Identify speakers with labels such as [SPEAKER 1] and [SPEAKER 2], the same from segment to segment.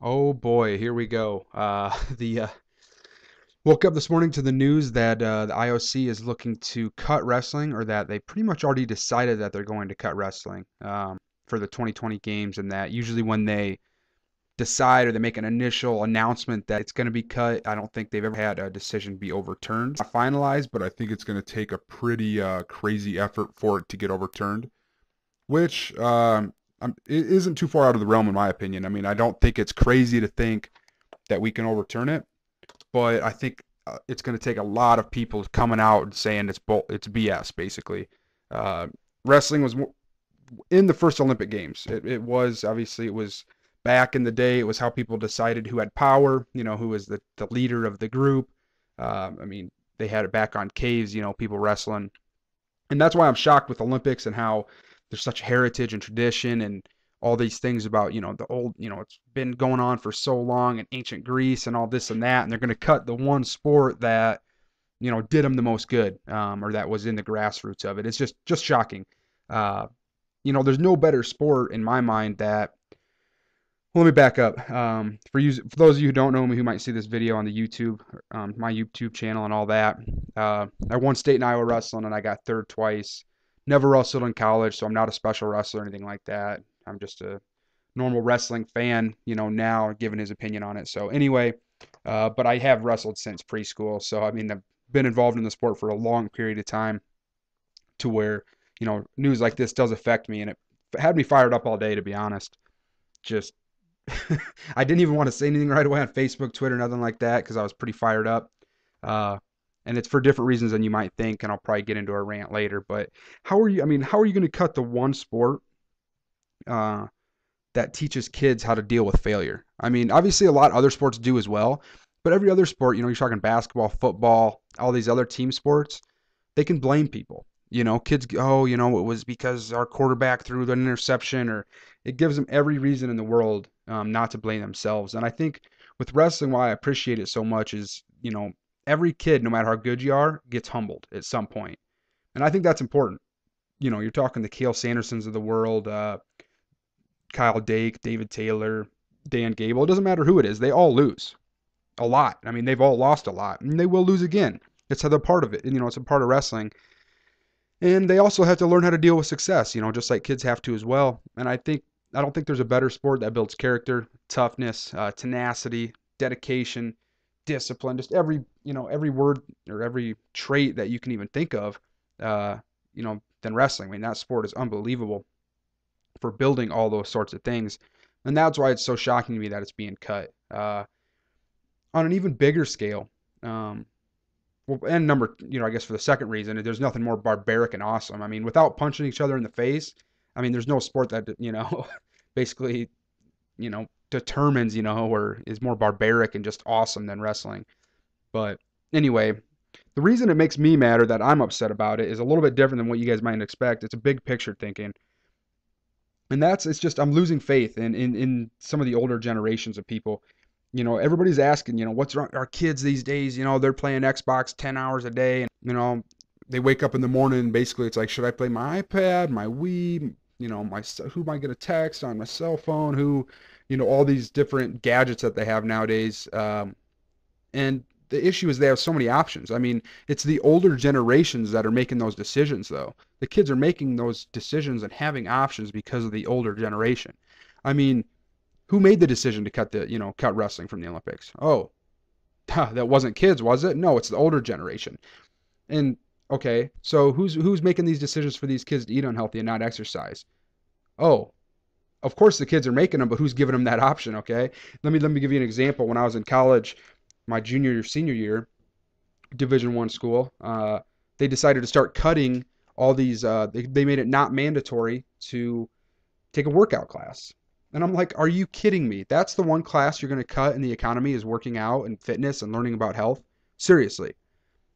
[SPEAKER 1] Oh boy, here we go. The Woke up this morning to the news that the IOC is looking to cut wrestling, or that they pretty much already decided that they're going to cut wrestling for the 2020 games, and that usually when they decide or they make an initial announcement that it's going to be cut, I don't think they've ever had a decision be overturned.
[SPEAKER 2] Not finalized, but I think it's going to take a pretty crazy effort for it to get overturned, which it isn't too far out of the realm in my opinion. I mean, I don't think it's crazy to think that we can overturn it, but I think it's going to take a lot of people coming out and saying it's BS basically. Uh, Wrestling was in the first Olympic Games. It was obviously it was back in the day. It was how people decided who had power. Who was the leader of the group. I mean, they had it back on caves. People wrestling, and that's why I'm shocked with Olympics and how there's such heritage and tradition and all these things about the old, it's been going on for so long in ancient Greece and all this and that, and they're going to cut the one sport that did them the most good, or that was in the grassroots of it. It's just shocking. uh, there's no better sport in my mind that. Well, let me back up. For those of you who don't know me, who might see this video on the YouTube, my YouTube channel and all that, I won state in Iowa wrestling and I got third twice. Never wrestled in college, so I'm not a special wrestler or anything like that. I'm just a normal wrestling fan, now giving his opinion on it. So anyway, but I have wrestled since preschool, so I mean I've been involved in the sport for a long period of time, to where news like this does affect me, and it had me fired up all day, to be honest. Just I didn't even want to say anything right away on Facebook, Twitter, nothing like that, because I was pretty fired up. Uh, and it's for different reasons than you might think, and I'll probably get into a rant later. But how are you going to cut the one sport uh, that teaches kids how to deal with failure? I mean, obviously a lot of other sports do as well, but every other sport, you're talking basketball, football, all these other team sports, they can blame people. Kids, oh, it was because our quarterback threw an interception, or it gives them every reason in the world not to blame themselves. And I think with wrestling, why I appreciate it so much is, every kid, no matter how good you are, gets humbled at some point. And I think that's important. You're talking the Cale Sandersons of the world, Kyle Dake, David Taylor, Dan Gable. It doesn't matter who it is. They all lose a lot. I mean, they've all lost a lot, and they will lose again. It's how they're part of it. And, it's a part of wrestling. And they also have to learn how to deal with success, just like kids have to as well. And I don't think there's a better sport that builds character, toughness, tenacity, dedication, discipline, just every word or every trait that you can even think of, than wrestling. I mean, that sport is unbelievable for building all those sorts of things. And that's why it's so shocking to me that it's being cut. On an even bigger scale, well, and I guess for the second reason, there's nothing more barbaric and awesome. I mean, without punching each other in the face, I mean, there's no sport that, basically, determines, or is more barbaric and just awesome than wrestling. But anyway, the reason it makes me mad, or that I'm upset about it, is a little bit different than what you guys might expect. It's a big picture thinking. And it's just, I'm losing faith in some of the older generations of people. Everybody's asking, what's wrong? Our kids these days, they're playing Xbox 10 hours a day. And, they wake up in the morning and basically it's like, should I play my iPad, my Wii, who am I going to text on my cell phone? All these different gadgets that they have nowadays. And the issue is they have so many options. I mean, it's the older generations that are making those decisions, though. The kids are making those decisions and having options because of the older generation. I mean, who made the decision to cut wrestling from the Olympics? Oh, that wasn't kids, was it? No, it's the older generation. And okay, so who's making these decisions for these kids to eat unhealthy and not exercise? Oh, of course the kids are making them, but who's giving them that option? Okay, let me give you an example. When I was in college, my junior or senior year, Division I school, they decided to start cutting all these. They made it not mandatory to take a workout class. And I'm like, are you kidding me? That's the one class you're going to cut in the economy, is working out and fitness and learning about health? Seriously.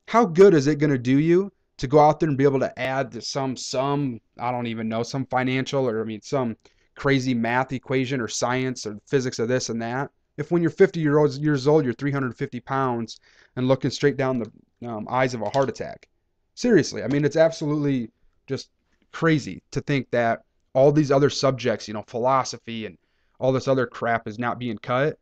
[SPEAKER 2] How good is it going to do you to go out there and be able to add to some I don't even know, some financial, or I mean some crazy math equation or science or physics of this and that? If when you're 50 years old, you're 350 pounds and looking straight down the eyes of a heart attack. Seriously, I mean, it's absolutely just crazy to think that all these other subjects, philosophy and
[SPEAKER 1] all this other crap is not being cut.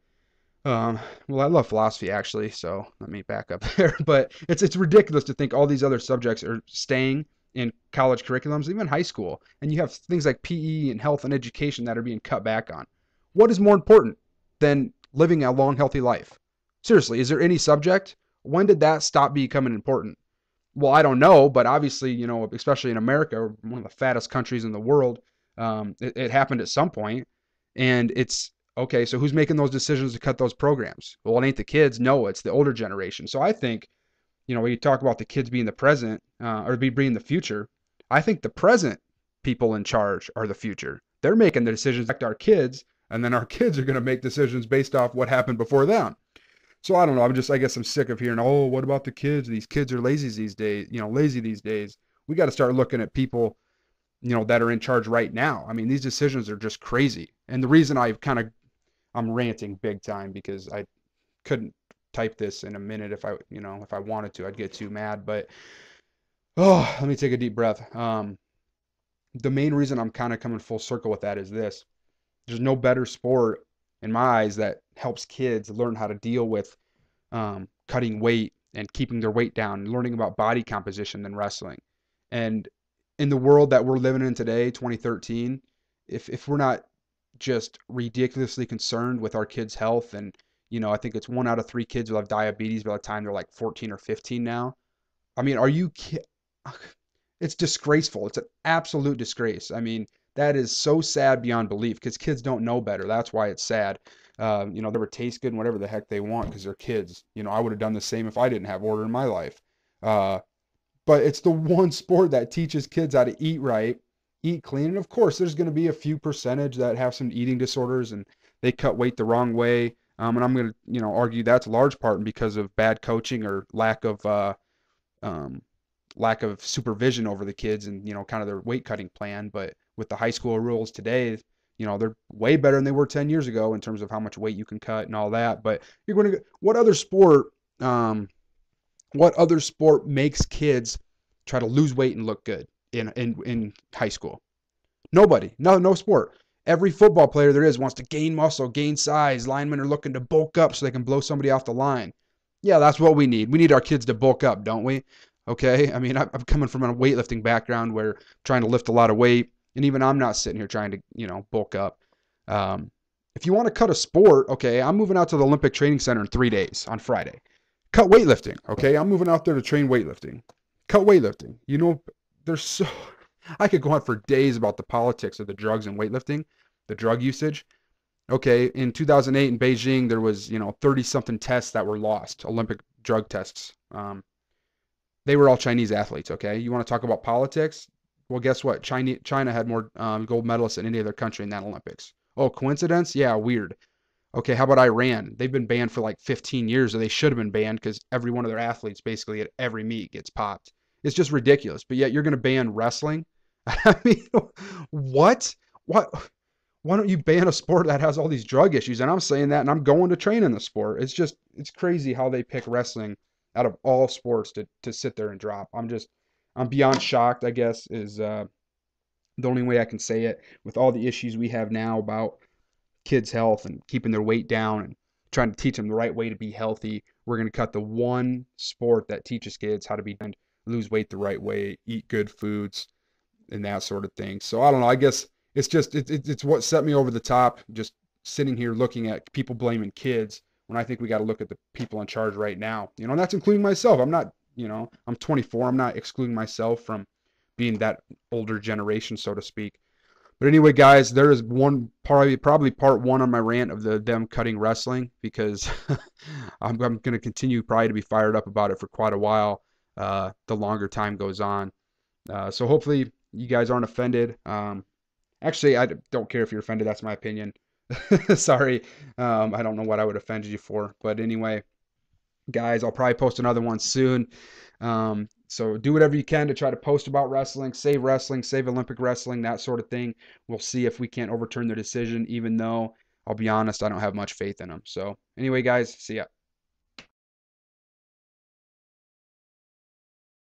[SPEAKER 1] Well, I love philosophy actually, so let me back up there. But it's ridiculous to think all these other subjects are staying in college curriculums, even high school, and you have things like PE and health and education that are being cut back on. What is more important than living a long, healthy life? Seriously, is there any subject? When did that stop becoming important? Well, I don't know, but obviously, especially in America, one of the fattest countries in the world, it happened at some point, and it's okay. So who's making those decisions to cut those programs? Well, it ain't the kids. No, it's the older generation. So I think, when you talk about the kids being the present or being the future, I think the present people in charge are the future. They're making the decisions like our kids,
[SPEAKER 2] and then our kids are going to make decisions based off what happened before them. So I don't know. I guess I'm sick of hearing, oh, what about the kids? These kids are lazy these days. Lazy these days. We got to start looking at people, that are in charge right now. I mean, these decisions are just crazy. And the reason I'm ranting big time because I couldn't type this in a minute if I wanted to. I'd get too mad. But let me take a deep breath. The main reason I'm kind of coming full circle with that is this: there's no better sport in my eyes that helps kids learn how to deal with cutting weight and keeping their weight down, and learning about body composition than wrestling. And in the world that we're living in today, 2013, if we're not just ridiculously concerned with our kids' health, and I think it's 1 out of 3 kids will have diabetes by the time they're like 14 or 15 now. I mean, are you it's disgraceful. It's an absolute disgrace. I mean, that is so sad beyond belief because kids don't know better. That's why it's sad. They never taste good and whatever the heck they want because they're kids. I would have done the same if I didn't have order in my life. Uh, but it's the one sport that teaches kids how to eat right, eat clean. And of course, there's going to be a few percentage that have some eating disorders and they cut weight the wrong way. And I'm going to, argue that's a large part because of bad coaching or um, lack of supervision over the kids and kind of their weight cutting plan. But with the high school rules today, they're way better than they were 10 years ago in terms of how much weight you can cut and all that. But you're going to um, what other sport makes kids try to lose weight and look good in high school? Nobody. No sport. Every football player there is wants to gain muscle, gain size. Linemen are looking to bulk up so they can blow somebody off the line. Yeah, that's what we need. We need our kids to bulk up, don't we? Okay. I mean, I'm coming from a weightlifting background where I'm trying to lift a lot of weight, and even I'm not sitting here trying to, bulk up. Um, if you want to cut a sport, okay, I'm moving out to the Olympic Training Center in 3 days on Friday. Cut weightlifting, okay? I'm moving out there to train weightlifting. Cut weightlifting. There's so I could go on for days about the politics of the drugs and weightlifting, the drug usage. Okay, in 2008 in Beijing, there was 30 something tests that were lost, Olympic drug tests. They were all Chinese athletes. Okay, you want to talk about politics? Well, guess what? China had more gold medalists than any other country in that Olympics. Oh, coincidence? Yeah, weird. Okay, how about Iran? They've been banned for like 15 years, or they should have been banned because every one of their athletes basically at every meet gets popped. It's just ridiculous. But yet you're going to ban wrestling? I mean, what? What? Why don't you ban a sport that has all these drug issues? And I'm saying that, and I'm going to train in the sport. It's crazy how they pick wrestling out of all sports to sit there and drop. I'm beyond shocked, I guess, is the only way I can say it with all the issues we have now about kids' health and keeping their weight down and trying to teach them the right way to be healthy. We're going to cut the one sport that teaches kids how to lose weight the right way, eat good foods, and that sort of thing. So I don't know. I guess it's what set me over the top. Just sitting here looking at people blaming kids when I think we got to look at the people in charge right now. And that's including myself. I'm not. I'm 24. I'm not excluding myself from being that older generation, so to speak. But anyway, guys, there is probably part one on my rant of them cutting wrestling because I'm going to continue probably to be fired up about it for quite a while. The longer time goes on. So hopefully you guys aren't offended. Actually, I don't care if you're offended. That's my opinion. Sorry. I don't know what I would offend you for. But anyway, guys, I'll probably post another one soon. So do whatever you can to try to post about wrestling, save Olympic wrestling, that sort of thing. We'll see if we can't overturn their decision, even though I'll be honest, I don't have much faith in them. So anyway, guys, see ya.